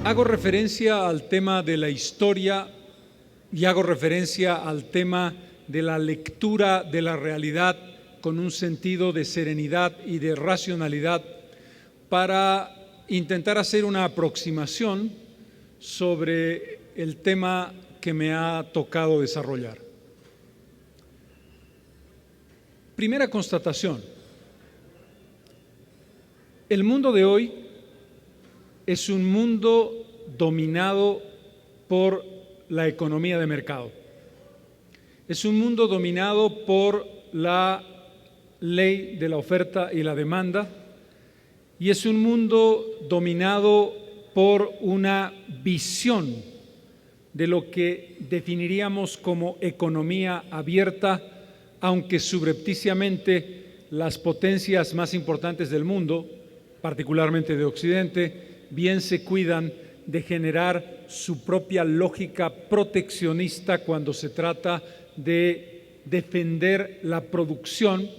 Hago referencia al tema de la historia y hago referencia al tema de la lectura de la realidad con un sentido de serenidad y de racionalidad para intentar hacer una aproximación sobre el tema que me ha tocado desarrollar. Primera constatación: el mundo de hoy es un mundo dominado por la economía de mercado. Es un mundo dominado por la ley de la oferta y la demanda, y es un mundo dominado por una visión de lo que definiríamos como economía abierta, aunque subrepticiamente las potencias más importantes del mundo, particularmente de Occidente, bien se cuidan de generar su propia lógica proteccionista cuando se trata de defender la producción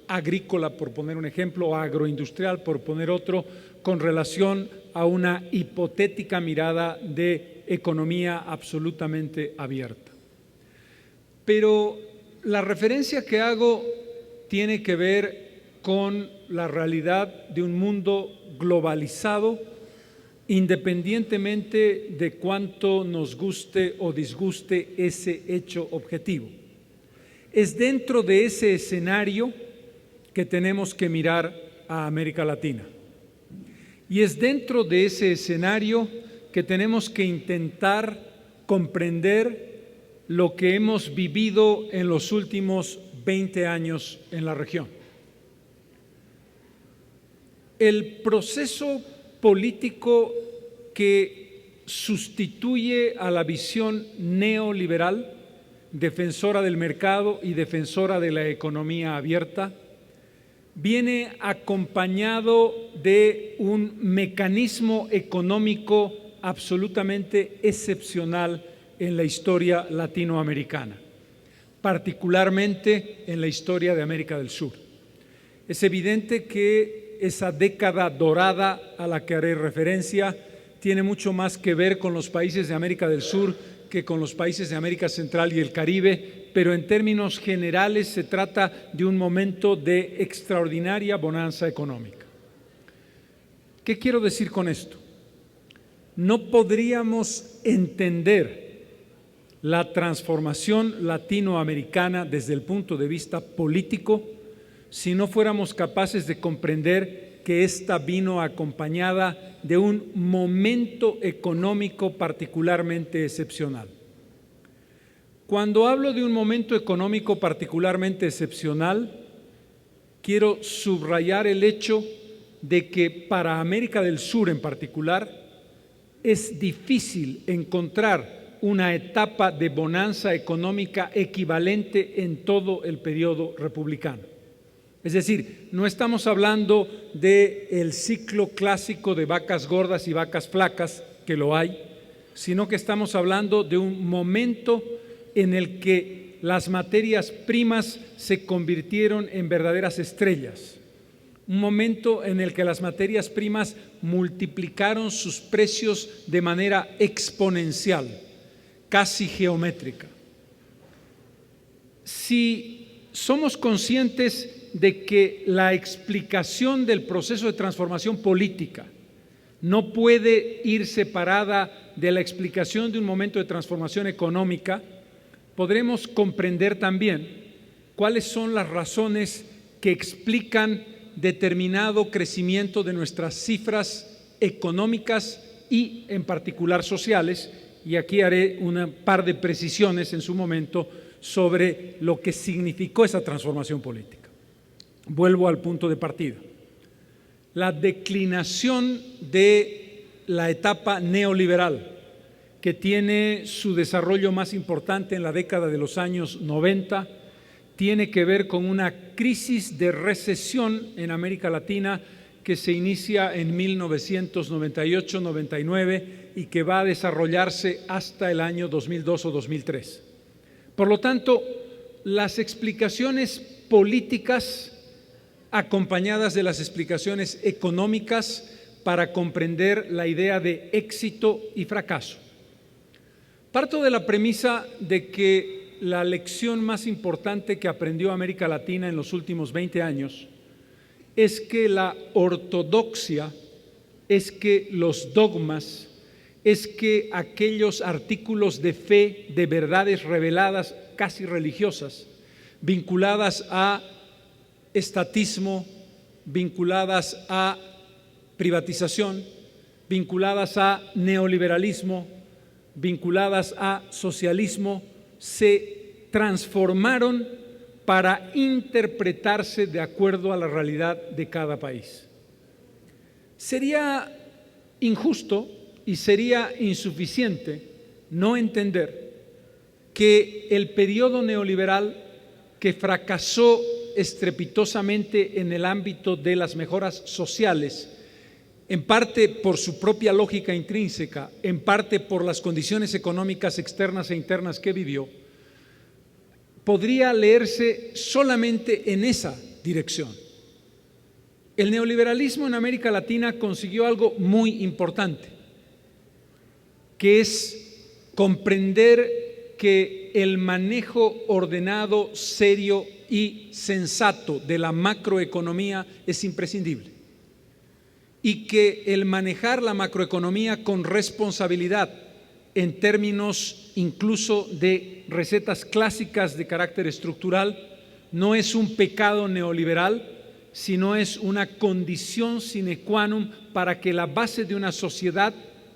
agrícola, por poner un ejemplo, o agroindustrial, por poner otro, con relación a una hipotética mirada de economía absolutamente abierta. Pero la referencia que hago tiene que ver con la realidad de un mundo globalizado, independientemente de cuánto nos guste o disguste ese hecho objetivo. Es dentro de ese escenario que tenemos que mirar a América Latina. Y es dentro de ese escenario que tenemos que intentar comprender lo que hemos vivido en los últimos 20 años en la región. El proceso político que sustituye a la visión neoliberal, defensora del mercado y defensora de la economía abierta, viene acompañado de un mecanismo económico absolutamente excepcional en la historia latinoamericana, particularmente en la historia de América del Sur. Es evidente que esa década dorada a la que haré referencia tiene mucho más que ver con los países de América del Sur que con los países de América Central y el Caribe, pero en términos generales se trata de un momento de extraordinaria bonanza económica. ¿Qué quiero decir con esto? No podríamos entender la transformación latinoamericana desde el punto de vista político si no fuéramos capaces de comprender que ésta vino acompañada de un momento económico particularmente excepcional. Cuando hablo de un momento económico particularmente excepcional, quiero subrayar el hecho de que para América del Sur en particular es difícil encontrar una etapa de bonanza económica equivalente en todo el periodo republicano. Es decir, no estamos hablando del ciclo clásico de vacas gordas y vacas flacas, que lo hay, sino que estamos hablando de un momento en el que las materias primas se convirtieron en verdaderas estrellas, un momento en el que las materias primas multiplicaron sus precios de manera exponencial, casi geométrica. Si somos conscientes de que la explicación del proceso de transformación política no puede ir separada de la explicación de un momento de transformación económica, podremos comprender también cuáles son las razones que explican determinado crecimiento de nuestras cifras económicas y en particular sociales, y aquí haré un par de precisiones en su momento sobre lo que significó esa transformación política. Vuelvo al punto de partida. La declinación de la etapa neoliberal, que tiene su desarrollo más importante en la década de los años 90, tiene que ver con una crisis de recesión en América Latina que se inicia en 1998-99 y que va a desarrollarse hasta el año 2002 o 2003. Por lo tanto, las explicaciones políticas acompañadas de las explicaciones económicas para comprender la idea de éxito y fracaso. Parto de la premisa de que la lección más importante que aprendió América Latina en los últimos 20 años es que la ortodoxia, es que los dogmas, es que aquellos artículos de fe, de verdades reveladas, casi religiosas, vinculadas a estatismo, vinculadas a privatización, vinculadas a neoliberalismo, vinculadas a socialismo, se transformaron para interpretarse de acuerdo a la realidad de cada país. Sería injusto y sería insuficiente no entender que el periodo neoliberal, que fracasó estrepitosamente en el ámbito de las mejoras sociales, en parte por su propia lógica intrínseca, en parte por las condiciones económicas externas e internas que vivió, podría leerse solamente en esa dirección. El neoliberalismo en América Latina consiguió algo muy importante, que es comprender que el manejo ordenado, serio y sensato de la macroeconomía es imprescindible, y que el manejar la macroeconomía con responsabilidad en términos incluso de recetas clásicas de carácter estructural no es un pecado neoliberal, sino es una condición sine qua non para que la base de una sociedad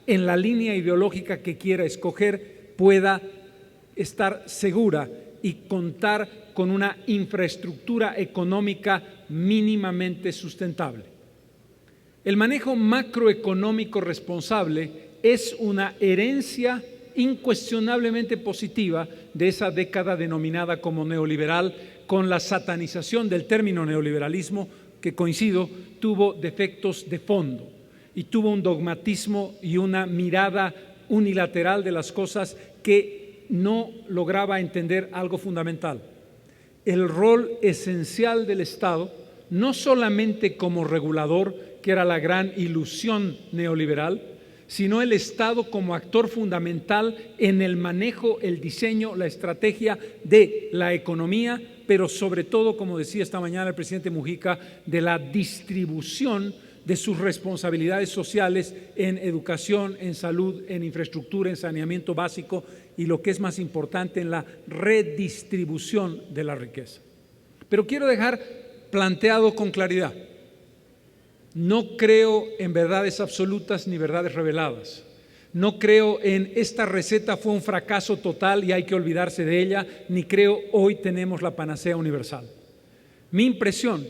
en la línea ideológica que quiera escoger pueda estar segura y contar con una infraestructura económica mínimamente sustentable. El manejo macroeconómico responsable es una herencia incuestionablemente positiva de esa década denominada como neoliberal, con la satanización del término neoliberalismo, que coincido, tuvo defectos de fondo y tuvo un dogmatismo y una mirada unilateral de las cosas que no lograba entender algo fundamental: el rol esencial del Estado, no solamente como regulador, que era la gran ilusión neoliberal, sino el Estado como actor fundamental en el manejo, el diseño, la estrategia de la economía, pero sobre todo, como decía esta mañana el presidente Mujica, de la distribución de sus responsabilidades sociales en educación, en salud, en infraestructura, en saneamiento básico y, lo que es más importante, en la redistribución de la riqueza. Pero quiero dejar planteado con claridad: no creo en verdades absolutas ni verdades reveladas. No creo en esta receta fue un fracaso total y hay que olvidarse de ella, ni creo hoy tenemos la panacea universal. Mi impresión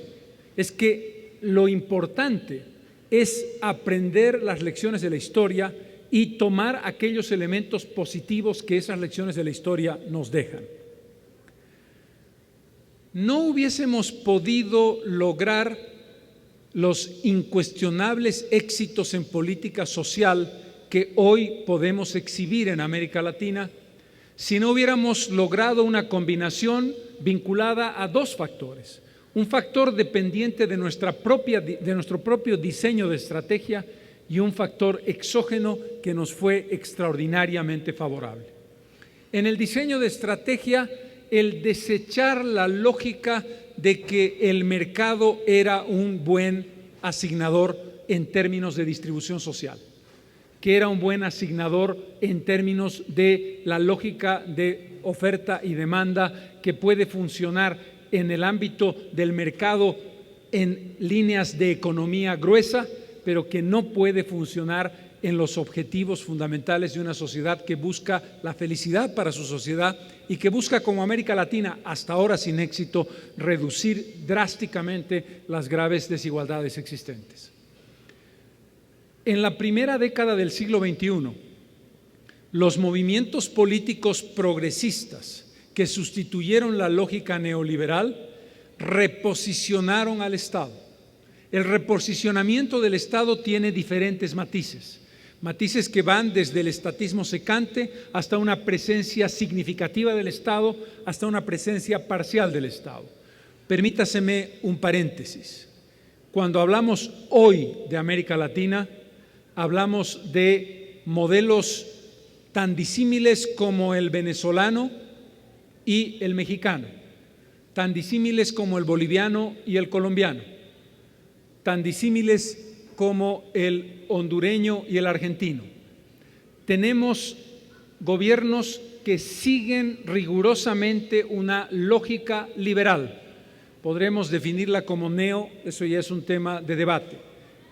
es que lo importante es aprender las lecciones de la historia y tomar aquellos elementos positivos que esas lecciones de la historia nos dejan. No hubiésemos podido lograr los incuestionables éxitos en política social que hoy podemos exhibir en América Latina si no hubiéramos logrado una combinación vinculada a dos factores: un factor dependiente de nuestro propio diseño de estrategia y un factor exógeno que nos fue extraordinariamente favorable. En el diseño de estrategia, el desechar la lógica de que el mercado era un buen asignador en términos de distribución social, que era un buen asignador en términos de la lógica de oferta y demanda que puede funcionar en el ámbito del mercado en líneas de economía gruesa, pero que no puede funcionar en los objetivos fundamentales de una sociedad que busca la felicidad para su sociedad y que busca, como América Latina, hasta ahora sin éxito, reducir drásticamente las graves desigualdades existentes. En la primera década del siglo XXI, los movimientos políticos progresistas que sustituyeron la lógica neoliberal reposicionaron al Estado. El reposicionamiento del Estado tiene diferentes matices que van desde el estatismo secante hasta una presencia significativa del Estado, hasta una presencia parcial del Estado. Permítaseme un paréntesis. Cuando hablamos hoy de América Latina, hablamos de modelos tan disímiles como el venezolano y el mexicano, tan disímiles como el boliviano y el colombiano, tan disímiles como el hondureño y el argentino. Tenemos gobiernos que siguen rigurosamente una lógica liberal. Podremos definirla como neo, eso ya es un tema de debate,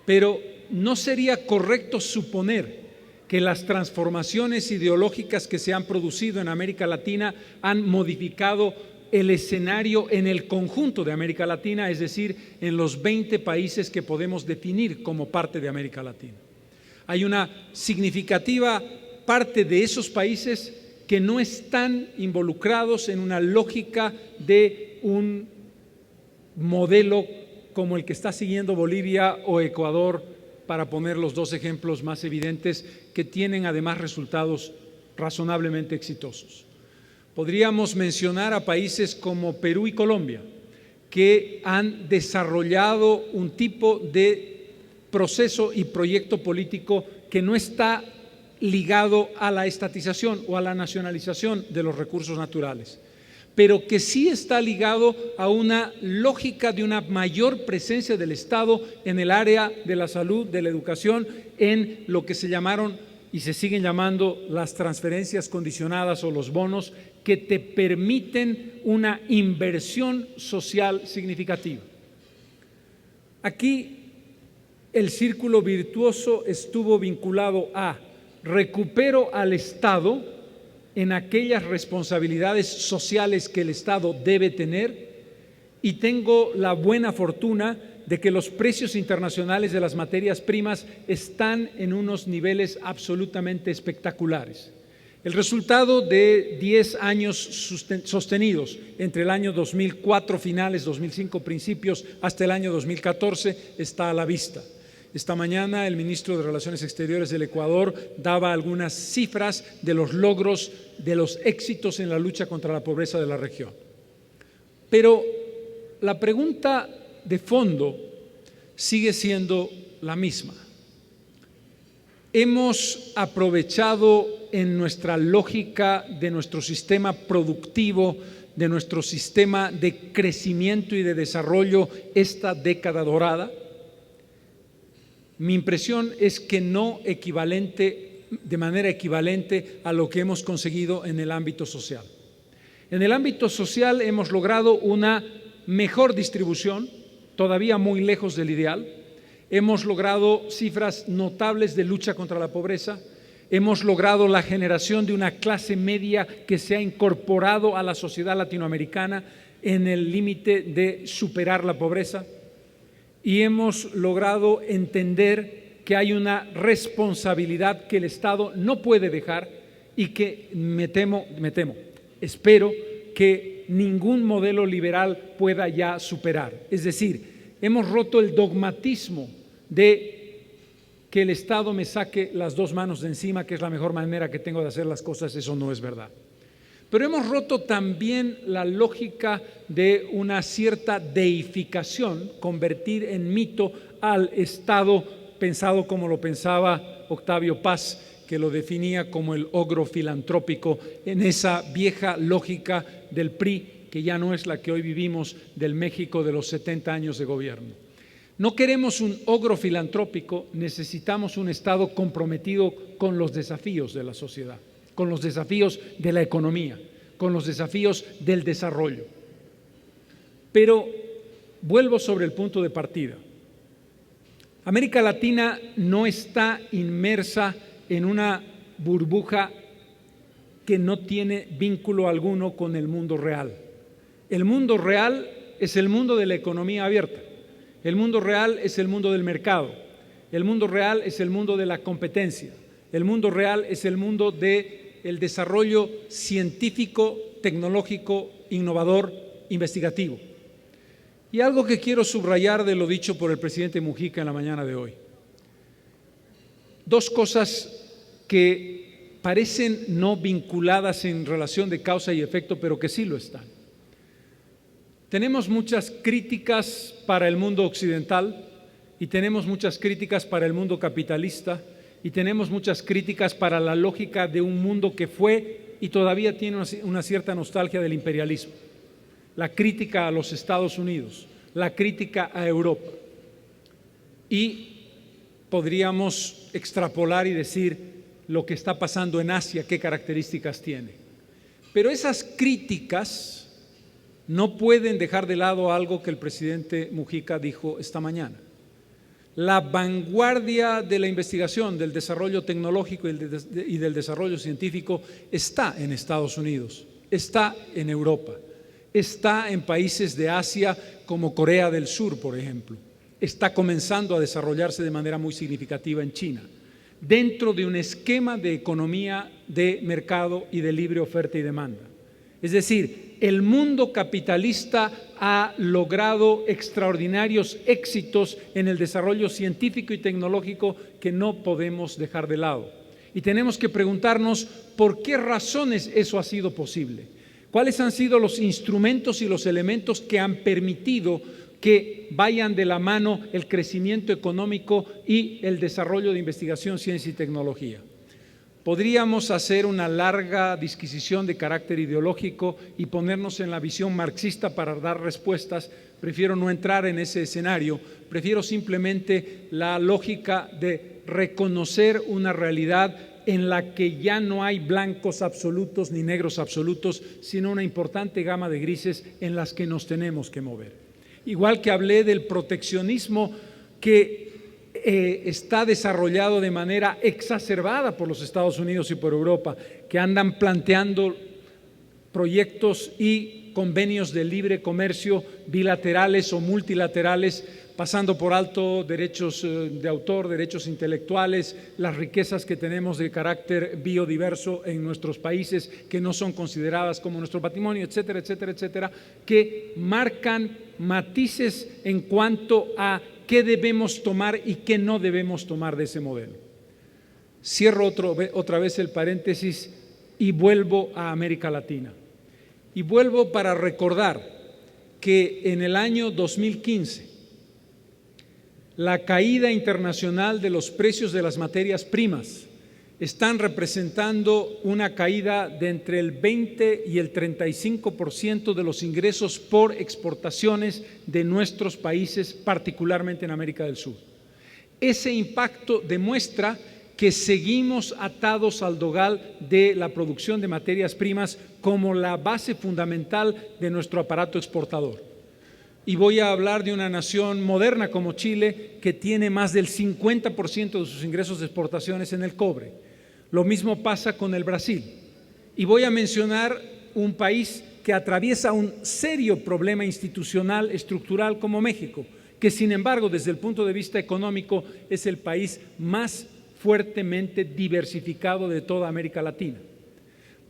pero no sería correcto suponer que las transformaciones ideológicas que se han producido en América Latina han modificado el escenario en el conjunto de América Latina, es decir, en los 20 países que podemos definir como parte de América Latina. Hay una significativa parte de esos países que no están involucrados en una lógica de un modelo como el que está siguiendo Bolivia o Ecuador, para poner los dos ejemplos más evidentes que tienen además resultados razonablemente exitosos. Podríamos mencionar a países como Perú y Colombia, que han desarrollado un tipo de proceso y proyecto político que no está ligado a la estatización o a la nacionalización de los recursos naturales, pero que sí está ligado a una lógica de una mayor presencia del Estado en el área de la salud, de la educación, en lo que se llamaron y se siguen llamando las transferencias condicionadas o los bonos, que te permiten una inversión social significativa. Aquí el círculo virtuoso estuvo vinculado a recupero al Estado en aquellas responsabilidades sociales que el Estado debe tener, y tengo la buena fortuna de que los precios internacionales de las materias primas están en unos niveles absolutamente espectaculares. El resultado de 10 años sostenidos, entre el año 2004 finales, 2005 principios, hasta el año 2014, está a la vista. Esta mañana el ministro de Relaciones Exteriores del Ecuador daba algunas cifras de los logros, de los éxitos en la lucha contra la pobreza de la región. Pero la pregunta de fondo sigue siendo la misma. ¿Hemos aprovechado en nuestra lógica de nuestro sistema productivo, de nuestro sistema de crecimiento y de desarrollo esta década dorada? Mi impresión es que no de manera equivalente a lo que hemos conseguido en el ámbito social. En el ámbito social hemos logrado una mejor distribución, todavía muy lejos del ideal. Hemos logrado cifras notables de lucha contra la pobreza. Hemos logrado la generación de una clase media que se ha incorporado a la sociedad latinoamericana en el límite de superar la pobreza. Y hemos logrado entender que hay una responsabilidad que el Estado no puede dejar y que espero que ningún modelo liberal pueda ya superar. Es decir, hemos roto el dogmatismo de que el Estado me saque las dos manos de encima, que es la mejor manera que tengo de hacer las cosas. Eso no es verdad. Pero hemos roto también la lógica de una cierta deificación, convertir en mito al Estado pensado como lo pensaba Octavio Paz, que lo definía como el ogro filantrópico, en esa vieja lógica del PRI, que ya no es la que hoy vivimos, del México de los 70 años de gobierno. No queremos un ogro filantrópico, necesitamos un Estado comprometido con los desafíos de la sociedad, con los desafíos de la economía, con los desafíos del desarrollo. Pero vuelvo sobre el punto de partida. América Latina no está inmersa en una burbuja que no tiene vínculo alguno con el mundo real. El mundo real es el mundo de la economía abierta. El mundo real es el mundo del mercado. El mundo real es el mundo de la competencia. El mundo real es el mundo del desarrollo científico, tecnológico, innovador, investigativo. Y algo que quiero subrayar de lo dicho por el presidente Mujica en la mañana de hoy. Dos cosas que parecen no vinculadas en relación de causa y efecto, pero que sí lo están. Tenemos muchas críticas para el mundo occidental y tenemos muchas críticas para el mundo capitalista y tenemos muchas críticas para la lógica de un mundo que fue y todavía tiene una cierta nostalgia del imperialismo. La crítica a los Estados Unidos, la crítica a Europa. Y podríamos extrapolar y decir lo que está pasando en Asia, qué características tiene. Pero esas críticas no pueden dejar de lado algo que el presidente Mujica dijo esta mañana. La vanguardia de la investigación, del desarrollo tecnológico y del desarrollo científico está en Estados Unidos, está en Europa, está en países de Asia como Corea del Sur, por ejemplo. Está comenzando a desarrollarse de manera muy significativa en China, dentro de un esquema de economía de mercado y de libre oferta y demanda. Es decir, el mundo capitalista ha logrado extraordinarios éxitos en el desarrollo científico y tecnológico que no podemos dejar de lado. Y tenemos que preguntarnos por qué razones eso ha sido posible. ¿Cuáles han sido los instrumentos y los elementos que han permitido que vayan de la mano el crecimiento económico y el desarrollo de investigación, ciencia y tecnología? Podríamos hacer una larga disquisición de carácter ideológico y ponernos en la visión marxista para dar respuestas. Prefiero no entrar en ese escenario, prefiero simplemente la lógica de reconocer una realidad en la que ya no hay blancos absolutos ni negros absolutos, sino una importante gama de grises en las que nos tenemos que mover. Igual que hablé del proteccionismo que está desarrollado de manera exacerbada por los Estados Unidos y por Europa, que andan planteando proyectos y convenios de libre comercio bilaterales o multilaterales, pasando por alto derechos de autor, derechos intelectuales, las riquezas que tenemos de carácter biodiverso en nuestros países que no son consideradas como nuestro patrimonio, etcétera, etcétera, etcétera, que marcan matices en cuanto a qué debemos tomar y qué no debemos tomar de ese modelo. Cierro otra vez el paréntesis y vuelvo a América Latina. Y vuelvo para recordar que en el año 2015 la caída internacional de los precios de las materias primas están representando una caída de entre el 20 y el 35% de los ingresos por exportaciones de nuestros países, particularmente en América del Sur. Ese impacto demuestra que seguimos atados al dogal de la producción de materias primas como la base fundamental de nuestro aparato exportador. Y voy a hablar de una nación moderna como Chile, que tiene más del 50% de sus ingresos de exportaciones en el cobre. Lo mismo pasa con el Brasil. Y voy a mencionar un país que atraviesa un serio problema institucional, estructural como México, que sin embargo desde el punto de vista económico es el país más fuertemente diversificado de toda América Latina.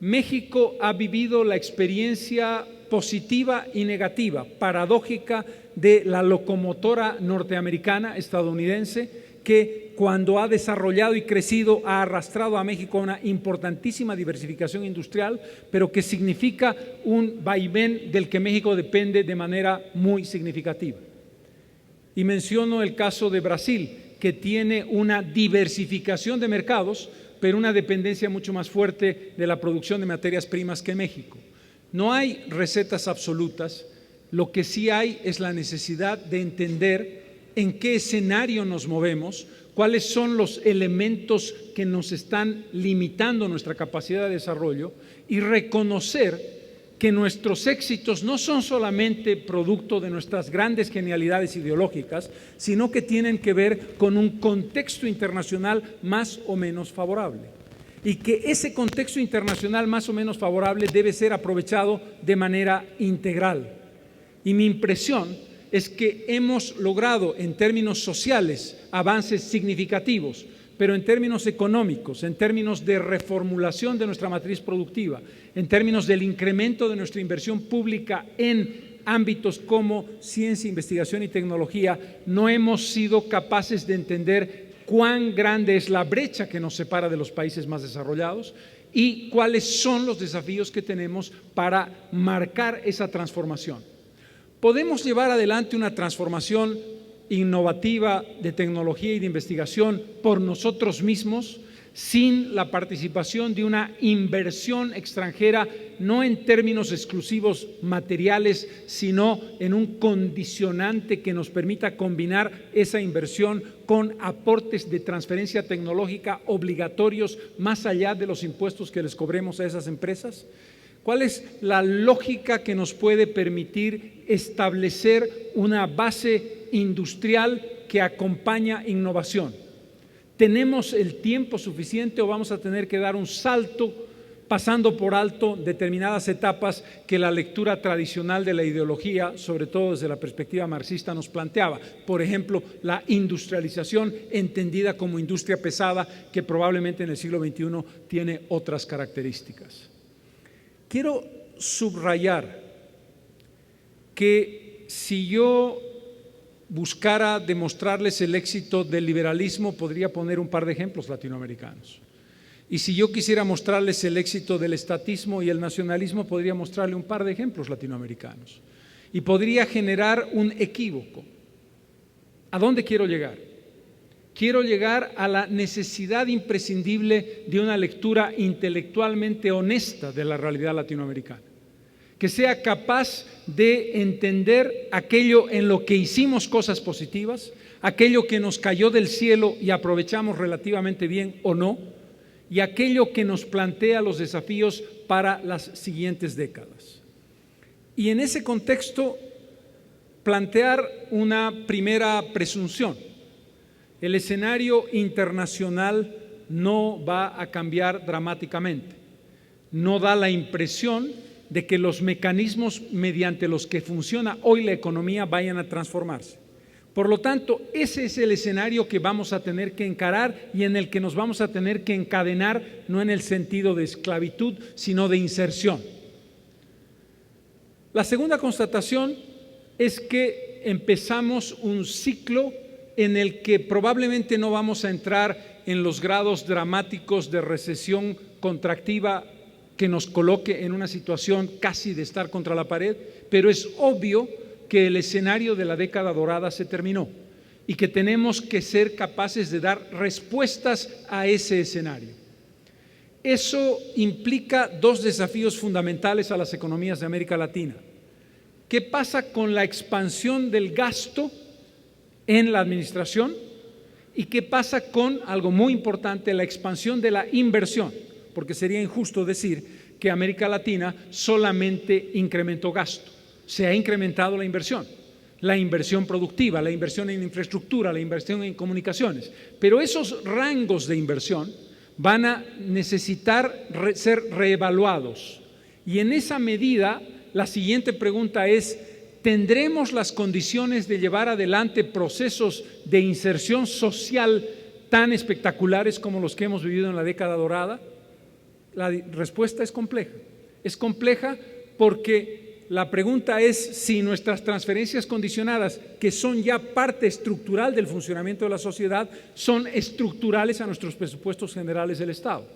México ha vivido la experiencia positiva y negativa, paradójica, de la locomotora norteamericana, estadounidense, que cuando ha desarrollado y crecido ha arrastrado a México a una importantísima diversificación industrial, pero que significa un vaivén del que México depende de manera muy significativa. Y menciono el caso de Brasil, que tiene una diversificación de mercados, pero una dependencia mucho más fuerte de la producción de materias primas que México. No hay recetas absolutas, lo que sí hay es la necesidad de entender en qué escenario nos movemos, cuáles son los elementos que nos están limitando nuestra capacidad de desarrollo y reconocer que nuestros éxitos no son solamente producto de nuestras grandes genialidades ideológicas, sino que tienen que ver con un contexto internacional más o menos favorable. Y que ese contexto internacional más o menos favorable debe ser aprovechado de manera integral. Y mi impresión es que hemos logrado en términos sociales avances significativos, pero en términos económicos, en términos de reformulación de nuestra matriz productiva, en términos del incremento de nuestra inversión pública en ámbitos como ciencia, investigación y tecnología, no hemos sido capaces de entender cuán grande es la brecha que nos separa de los países más desarrollados y cuáles son los desafíos que tenemos para marcar esa transformación. Podemos llevar adelante una transformación innovativa de tecnología y de investigación por nosotros mismos, sin la participación de una inversión extranjera, no en términos exclusivos materiales, sino en un condicionante que nos permita combinar esa inversión con aportes de transferencia tecnológica obligatorios más allá de los impuestos que les cobremos a esas empresas? ¿Cuál es la lógica que nos puede permitir establecer una base industrial que acompaña innovación? ¿Tenemos el tiempo suficiente o vamos a tener que dar un salto pasando por alto determinadas etapas que la lectura tradicional de la ideología, sobre todo desde la perspectiva marxista, nos planteaba? Por ejemplo, la industrialización entendida como industria pesada, que probablemente en el siglo XXI tiene otras características. Quiero subrayar que si yo buscara demostrarles el éxito del liberalismo, podría poner un par de ejemplos latinoamericanos. Y si yo quisiera mostrarles el éxito del estatismo y el nacionalismo, podría mostrarle un par de ejemplos latinoamericanos. Y podría generar un equívoco. ¿A dónde quiero llegar? Quiero llegar a la necesidad imprescindible de una lectura intelectualmente honesta de la realidad latinoamericana, que sea capaz de entender aquello en lo que hicimos cosas positivas, aquello que nos cayó del cielo y aprovechamos relativamente bien o no, y aquello que nos plantea los desafíos para las siguientes décadas. Y en ese contexto, plantear una primera presunción. El escenario internacional no va a cambiar dramáticamente. No da la impresión de que los mecanismos mediante los que funciona hoy la economía vayan a transformarse. Por lo tanto, ese es el escenario que vamos a tener que encarar y en el que nos vamos a tener que encadenar, no en el sentido de esclavitud, sino de inserción. La segunda constatación es que empezamos un ciclo en el que probablemente no vamos a entrar en los grados dramáticos de recesión contractiva que nos coloque en una situación casi de estar contra la pared, pero es obvio que el escenario de la década dorada se terminó y que tenemos que ser capaces de dar respuestas a ese escenario. Eso implica dos desafíos fundamentales a las economías de América Latina. ¿Qué pasa con la expansión del gasto en la administración? ¿Y qué pasa con, algo muy importante, la expansión de la inversión? Porque sería injusto decir que América Latina solamente incrementó gasto. Se ha incrementado la inversión productiva, la inversión en infraestructura, la inversión en comunicaciones. Pero esos rangos de inversión van a necesitar ser reevaluados. Y en esa medida, la siguiente pregunta es: ¿tendremos las condiciones de llevar adelante procesos de inserción social tan espectaculares como los que hemos vivido en la década dorada? La respuesta es compleja. Es compleja porque la pregunta es si nuestras transferencias condicionadas, que son ya parte estructural del funcionamiento de la sociedad, son estructurales a nuestros presupuestos generales del Estado.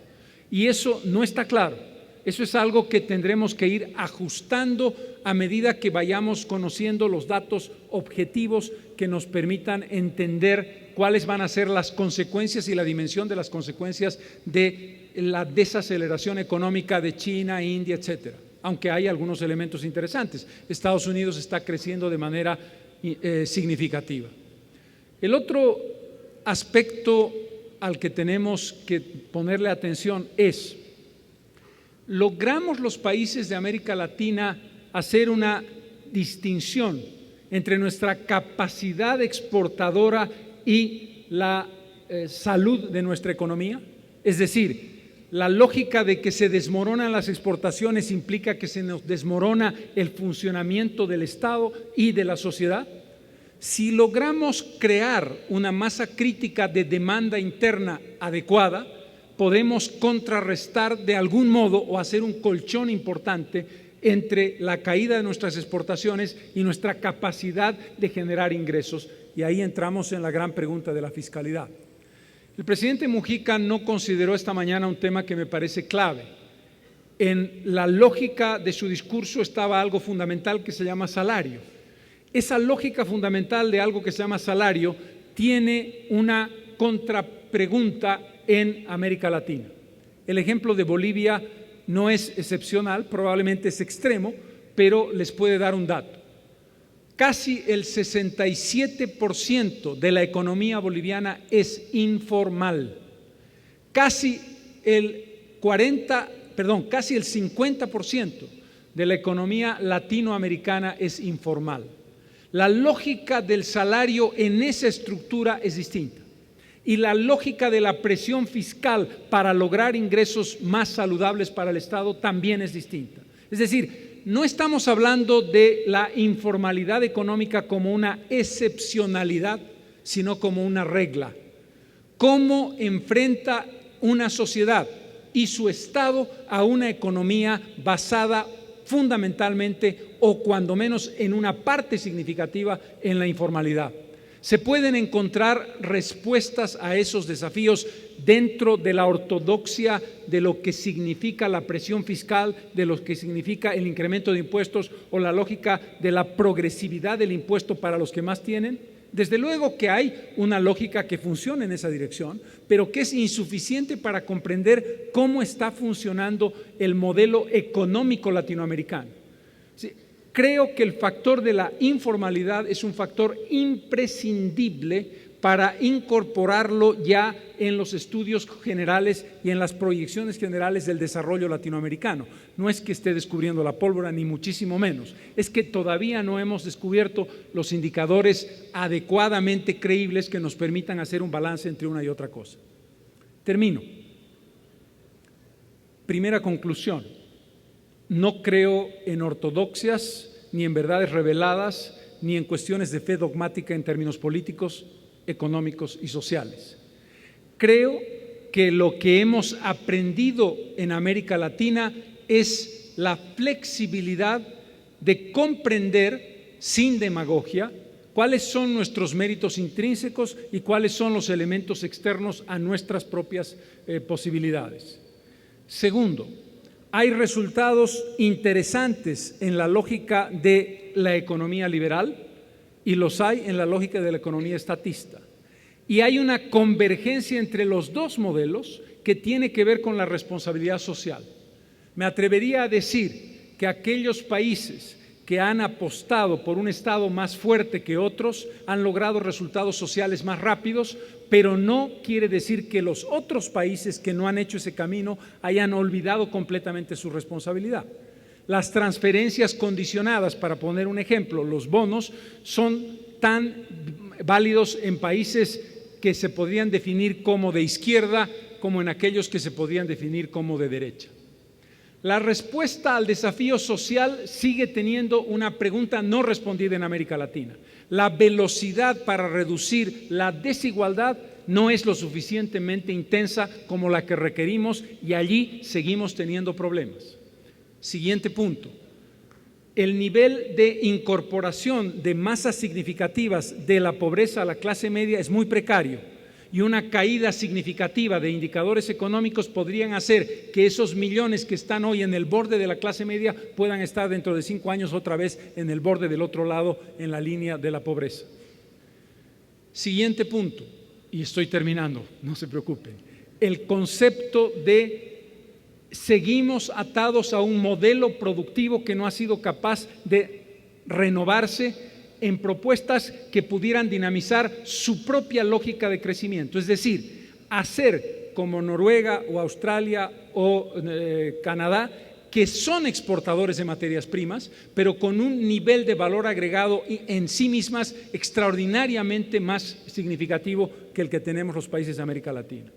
Y eso no está claro. Eso es algo que tendremos que ir ajustando a medida que vayamos conociendo los datos objetivos que nos permitan entender cuáles van a ser las consecuencias y la dimensión de las consecuencias de la desaceleración económica de China, India, etcétera. Aunque hay algunos elementos interesantes. Estados Unidos está creciendo de manera significativa. El otro aspecto al que tenemos que ponerle atención es: ¿logramos los países de América Latina hacer una distinción entre nuestra capacidad exportadora y la salud de nuestra economía? Es decir, la lógica de que se desmoronan las exportaciones implica que se nos desmorona el funcionamiento del Estado y de la sociedad. Si logramos crear una masa crítica de demanda interna adecuada, podemos contrarrestar de algún modo o hacer un colchón importante entre la caída de nuestras exportaciones y nuestra capacidad de generar ingresos. Y ahí entramos en la gran pregunta de la fiscalidad. El presidente Mujica no consideró esta mañana un tema que me parece clave. En la lógica de su discurso estaba algo fundamental que se llama salario. esa lógica fundamental de algo que se llama salario tiene una contrapregunta en América Latina. El ejemplo de Bolivia no es excepcional, probablemente es extremo, pero les puede dar un dato. Casi el 67% de la economía boliviana es informal. Casi el 50% de la economía latinoamericana es informal. La lógica del salario en esa estructura es distinta. Y la lógica de la presión fiscal para lograr ingresos más saludables para el Estado también es distinta. Es decir, no estamos hablando de la informalidad económica como una excepcionalidad, sino como una regla. ¿Cómo enfrenta una sociedad y su Estado a una economía basada fundamentalmente, o cuando menos en una parte significativa, en la informalidad? Se pueden encontrar respuestas a esos desafíos dentro de la ortodoxia de lo que significa la presión fiscal, de lo que significa el incremento de impuestos o la lógica de la progresividad del impuesto para los que más tienen. Desde luego que hay una lógica que funciona en esa dirección, pero que es insuficiente para comprender cómo está funcionando el modelo económico latinoamericano. Sí, creo que el factor de la informalidad es un factor imprescindible para incorporarlo ya en los estudios generales y en las proyecciones generales del desarrollo latinoamericano. No es que esté descubriendo la pólvora, ni muchísimo menos. Es que todavía no hemos descubierto los indicadores adecuadamente creíbles que nos permitan hacer un balance entre una y otra cosa. Termino. Primera conclusión. No creo en ortodoxias, ni en verdades reveladas, ni en cuestiones de fe dogmática en términos políticos, económicos y sociales. Creo que lo que hemos aprendido en América Latina es la flexibilidad de comprender sin demagogia cuáles son nuestros méritos intrínsecos y cuáles son los elementos externos a nuestras propias posibilidades. Segundo, hay resultados interesantes en la lógica de la economía liberal y los hay en la lógica de la economía estatista. Y hay una convergencia entre los dos modelos que tiene que ver con la responsabilidad social. Me atrevería a decir que aquellos países que han apostado por un Estado más fuerte que otros han logrado resultados sociales más rápidos, pero no quiere decir que los otros países que no han hecho ese camino hayan olvidado completamente su responsabilidad. Las transferencias condicionadas, para poner un ejemplo, los bonos, son tan válidos en países que se podrían definir como de izquierda como en aquellos que se podrían definir como de derecha. La respuesta al desafío social sigue teniendo una pregunta no respondida en América Latina. La velocidad para reducir la desigualdad no es lo suficientemente intensa como la que requerimos y allí seguimos teniendo problemas. Siguiente punto. El nivel de incorporación de masas significativas de la pobreza a la clase media es muy precario y una caída significativa de indicadores económicos podrían hacer que esos millones que están hoy en el borde de la clase media puedan estar dentro de 5 años otra vez en el borde del otro lado en la línea de la pobreza. Siguiente punto, y estoy terminando, no se preocupen. El concepto de seguimos atados a un modelo productivo que no ha sido capaz de renovarse en propuestas que pudieran dinamizar su propia lógica de crecimiento. Es decir, hacer como Noruega o Australia o Canadá, que son exportadores de materias primas, pero con un nivel de valor agregado en sí mismas extraordinariamente más significativo que el que tenemos los países de América Latina.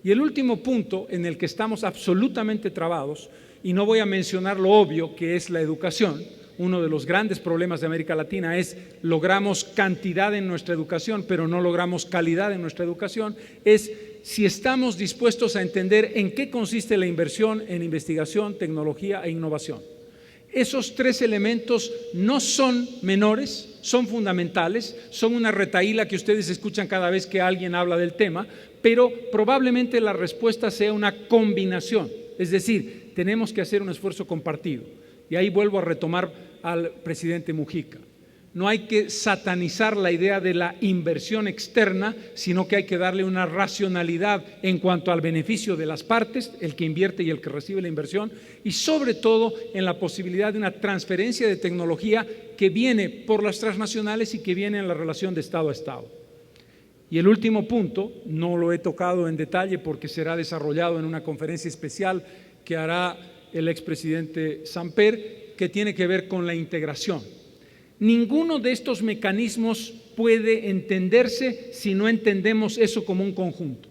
Y el último punto en el que estamos absolutamente trabados, y no voy a mencionar lo obvio que es la educación. Uno de los grandes problemas de América Latina es logramos cantidad en nuestra educación, pero no logramos calidad en nuestra educación, es si estamos dispuestos a entender en qué consiste la inversión en investigación, tecnología e innovación. Esos tres elementos no son menores, son fundamentales, son una retahíla que ustedes escuchan cada vez que alguien habla del tema, pero probablemente la respuesta sea una combinación, es decir, tenemos que hacer un esfuerzo compartido. Y ahí vuelvo a retomar al presidente Mujica. no hay que satanizar la idea de la inversión externa, sino que hay que darle una racionalidad en cuanto al beneficio de las partes, el que invierte y el que recibe la inversión, y sobre todo en la posibilidad de una transferencia de tecnología que viene por las transnacionales y que viene en la relación de Estado a Estado. Y el último punto, no lo he tocado en detalle porque será desarrollado en una conferencia especial que hará el expresidente Samper, que tiene que ver con la integración. Ninguno de estos mecanismos puede entenderse si no entendemos eso como un conjunto.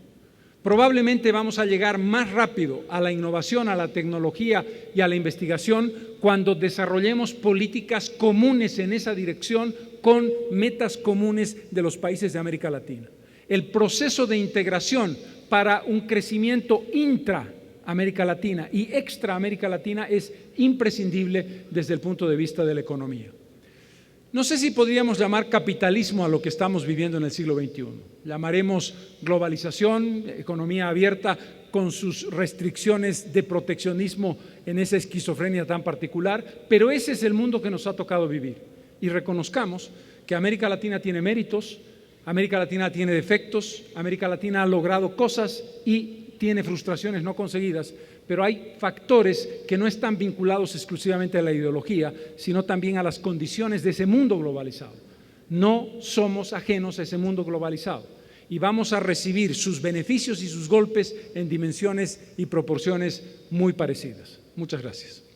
Probablemente vamos a llegar más rápido a la innovación, a la tecnología y a la investigación cuando desarrollemos políticas comunes en esa dirección con metas comunes de los países de América Latina. El proceso de integración para un crecimiento intra-América Latina y extra-América Latina es imprescindible desde el punto de vista de la economía. No sé si podríamos llamar capitalismo a lo que estamos viviendo en el siglo XXI. Llamaremos globalización, economía abierta con sus restricciones de proteccionismo en esa esquizofrenia tan particular, pero ese es el mundo que nos ha tocado vivir. Y reconozcamos que América Latina tiene méritos, América Latina tiene defectos, América Latina ha logrado cosas y tiene frustraciones no conseguidas, pero hay factores que no están vinculados exclusivamente a la ideología, sino también a las condiciones de ese mundo globalizado. No somos ajenos a ese mundo globalizado y vamos a recibir sus beneficios y sus golpes en dimensiones y proporciones muy parecidas. Muchas gracias.